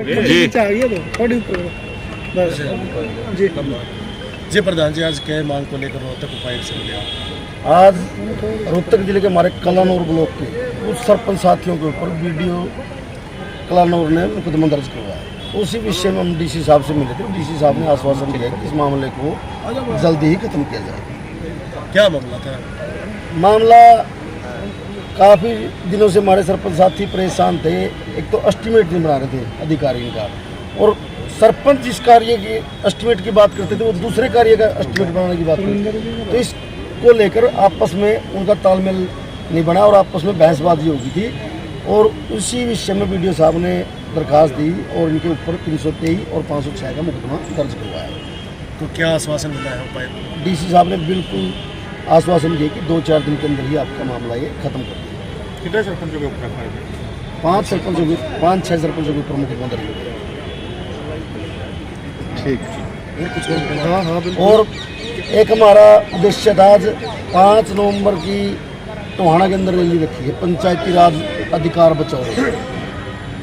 जी चाहिए तो थोड़ी बस जी जी प्रधान जी, आज क्या मांग को लेकर रोहतक उपायुक्त से मिले आप? आज रोहतक जिले के हमारे कलानौर ब्लॉक के कुछ सरपंच साथियों के ऊपर वीडियो कलानौर ने मुकदमा दर्ज करवाया। उसी विषय में हम डीसी साहब से मिले थे। डीसी साहब ने आश्वासन दिया कि इस मामले को जल्दी ही खत्म किया जाए। क्या मामला था? मामला काफ़ी दिनों से हमारे सरपंच साथी परेशान थे। एक तो एस्टीमेट नहीं बना रहे थे अधिकारी का, और सरपंच जिस कार्य की एस्टीमेट की बात करते थे वो दूसरे कार्य का एस्टीमेट बनाने की बात करते थे। तो इसको लेकर आपस में उनका तालमेल नहीं बना और आपस में बहसबाजी हो गई थी, और उसी विषय में वीडियो साहब ने दरखास्त दी और इनके ऊपर 323 और 506 का मुकदमा दर्ज करवाया। तो क्या आश्वासन मिला है उपायुक्त? डीसी साहब ने बिल्कुल आश्वासन दिया कि 2-4 दिन के अंदर ही आपका मामला ये खत्म कर दिया। कितने सरपंचों के ऊपर? 5 सरपंचों के 5-6 सरपंचों के ऊपर मुकदमा दर्ज हो गया। ठीक। हाँ हाँ बिल्कुल। और एक हमारा उद्देश्य था, आज 5 नवंबर की टोहाना के अंदर रैली रखी है, पंचायती राज अधिकार बचाओ।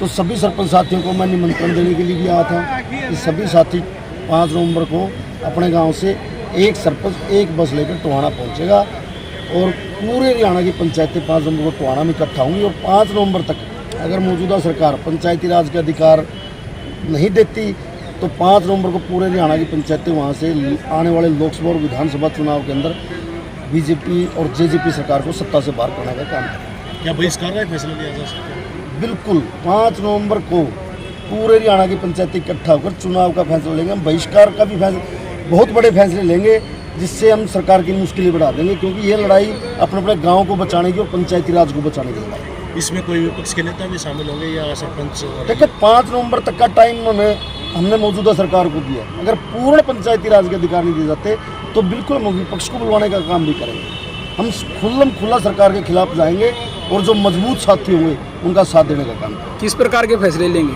तो सभी सरपंच साथियों को मैं निमंत्रण देने के लिए भी आया था कि सभी साथी 5 नवंबर को अपने गांव से एक सरपंच एक बस लेकर टोहाना पहुंचेगा, और पूरे हरियाणा की पंचायतें 5 नवंबर को टोहाना में इकट्ठा होंगी। और 5 नवंबर तक अगर मौजूदा सरकार पंचायती राज के अधिकार नहीं देती तो 5 नवंबर को पूरे हरियाणा की पंचायतें वहाँ से आने वाले लोकसभा और विधानसभा चुनाव के अंदर बीजेपी और जेजेपी सरकार को सत्ता से बाहर करने का काम करें। क्या बहिष्कार का फैसला लिया जा सकता है? बिल्कुल 5 नवंबर को पूरे हरियाणा की पंचायतें इकट्ठा होकर चुनाव का फैसला लेंगे। हम बहिष्कार का भी फैसला, बहुत बड़े फैसले लेंगे जिससे हम सरकार की मुश्किलें बढ़ा देंगे, क्योंकि ये लड़ाई अपने अपने गाँव को बचाने की और पंचायती राज को बचाने की लड़ाई। इसमें कोई विपक्ष के नेता भी शामिल होंगे या सरपंच? देखिए 5 नवंबर तक का टाइम हमने मौजूदा सरकार को दिया। अगर पूर्ण पंचायती राज के अधिकार नहीं दिए जाते तो बिल्कुल हम विपक्ष को बुलवाने का काम भी करेंगे। हम खुला सरकार के खिलाफ जाएंगे और जो मजबूत साथी होंगे उनका साथ देने का काम करेंगे। किस प्रकार के फैसले लेंगे?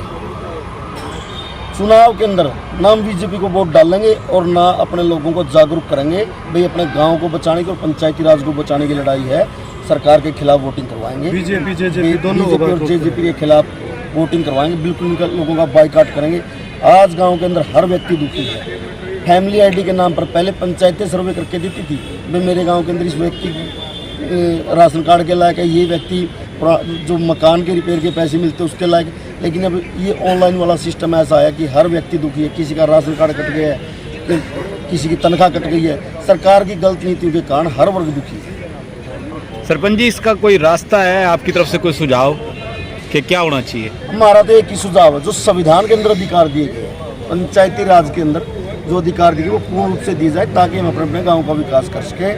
चुनाव के अंदर ना हम बीजेपी को वोट डालेंगे और ना अपने लोगों को जागरूक करेंगे। भाई अपने गाँव को बचाने की और पंचायती राज को बचाने की लड़ाई है। सरकार के खिलाफ वोटिंग करवाएंगे, बीजेपी दोनों और जेजेपी के खिलाफ वोटिंग करवाएंगे। बिल्कुल इनका लोगों का बाइकाट करेंगे। आज गांव के अंदर हर व्यक्ति दुखी है। फैमिली आईडी के नाम पर पहले पंचायतें सर्वे करके देती थी, भाई मेरे गांव के अंदर इस व्यक्ति राशन कार्ड के लायक है, ये व्यक्ति जो मकान के रिपेयर के पैसे मिलते हैं उसके लायक। लेकिन अब ये ऑनलाइन वाला सिस्टम ऐसा आया कि हर व्यक्ति दुखी है। किसी का राशन कार्ड कट गया है, किसी की तनख्वाह कट गई है। सरकार की गलत नीतियों के कारण हर वर्ग दुखी है। सरपंच जी, इसका कोई रास्ता है आपकी तरफ से, कोई सुझाव कि क्या होना चाहिए? हमारा तो एक ही सुझाव है, जो संविधान के अंदर अधिकार दिए गए हैं, पंचायती राज के अंदर जो अधिकार दिए वो पूर्ण रूप से दिए जाए, ताकि हम अपने अपने गाँव का विकास कर सके।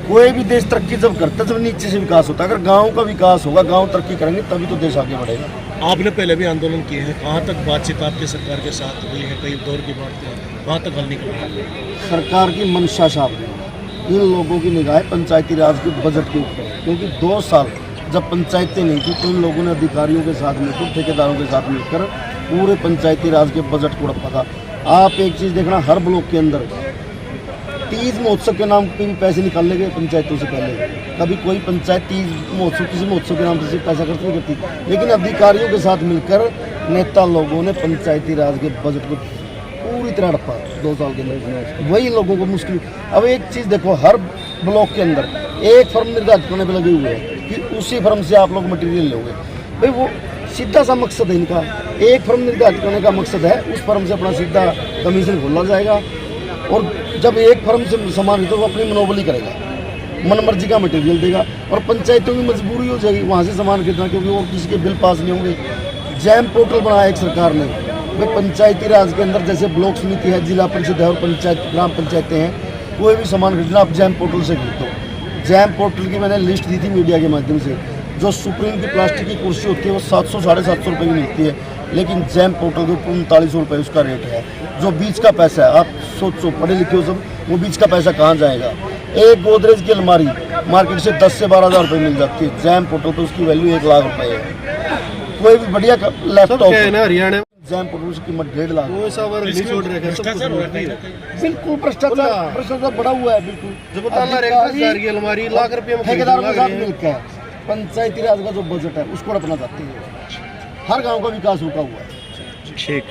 कोई भी देश तरक्की जब करता है जब नीचे से विकास होता है। अगर गाँव का विकास होगा, गाँव तरक्की करेंगे तभी तो देश आगे बढ़ेगा। आपने पहले भी आंदोलन किए हैं, कहाँ तक बातचीत आपकी सरकार के साथ हुई है? कई दौर की बात है, वहाँ तक हल निकल रहा है? सरकार की मंशा साफ है। इन लोगों की निगाह पंचायती राज के बजट के ऊपर, क्योंकि 2 साल जब पंचायतें नहीं थी तो इन लोगों ने अधिकारियों के साथ मिलकर, ठेकेदारों के साथ मिलकर पूरे पंचायती राज के बजट को रखा था। आप एक चीज़ देखना, हर ब्लॉक के अंदर 30 महोत्सव के नाम पे भी पैसे निकालने गए पंचायतों से पहले। कभी कोई पंचायत 30 महोत्सव किसी महोत्सव के नाम से पैसा खर्च नहीं करती, लेकिन अधिकारियों के साथ मिलकर नेता लोगों ने पंचायती राज के बजट को पूरी तरह रखा 2 साल के अंदर। वही लोगों को मुश्किल। अब एक चीज़ देखो, हर ब्लॉक के अंदर एक फर्म निर्धारित करने पर लगे हुए हैं कि उसी फर्म से आप लोग मटेरियल लोगे। भाई वो सीधा सा मकसद है इनका। एक फर्म निर्धारित करने का मकसद है, उस फर्म से अपना सीधा कमीशन खोला जाएगा, और जब एक फर्म से सामान तो वो अपनी मनोबली करेगा, मनमर्जी का मटेरियल देगा, और पंचायतों की मजबूरी हो जाएगी वहाँ से सामान खरीदना, क्योंकि और किसी के बिल पास नहीं होंगे। जैम पोर्टल बनाया एक सरकार ने, भाई पंचायती राज के अंदर जैसे ब्लॉक समिति है, जिला परिषद है और पंचायत ग्राम पंचायतें हैं, कोई भी सामान खरीदना आप जैम पोर्टल से खरीदो। जैम पोर्टल की मैंने लिस्ट दी थी मीडिया के माध्यम से। जो सुप्रीम की प्लास्टिक की कुर्सी होती है वो 700-750 रुपये की मिलती है, लेकिन जैम पोर्टल के ऊपर 3900 रुपये उसका रेट है। जो बीच का पैसा है, आप सोचो, पढ़े लिखे हो सब, वो बीच का पैसा कहाँ जाएगा? एक गोदरेज की अलमारी मार्केट से 10 से 12 हज़ार रुपये मिल जाती है, जैम पोर्टल पर उसकी वैल्यू 1 लाख रुपये है। कोई भी बढ़िया लैपटॉप हरियाणा जैम पोर्टल की कीमत 1.5 लाख। भ्रष्टाचार हो रहा है। बिल्कुल भ्रष्टाचार बढ़ा हुआ है। बिल्कुल अलमारी लाख रुपये ठेकेदारों के साथ मिलकर पंचायती राज का जो बजट है उसको अपना चाहते हैं। हर गांव का विकास रुका हुआ है। ठीक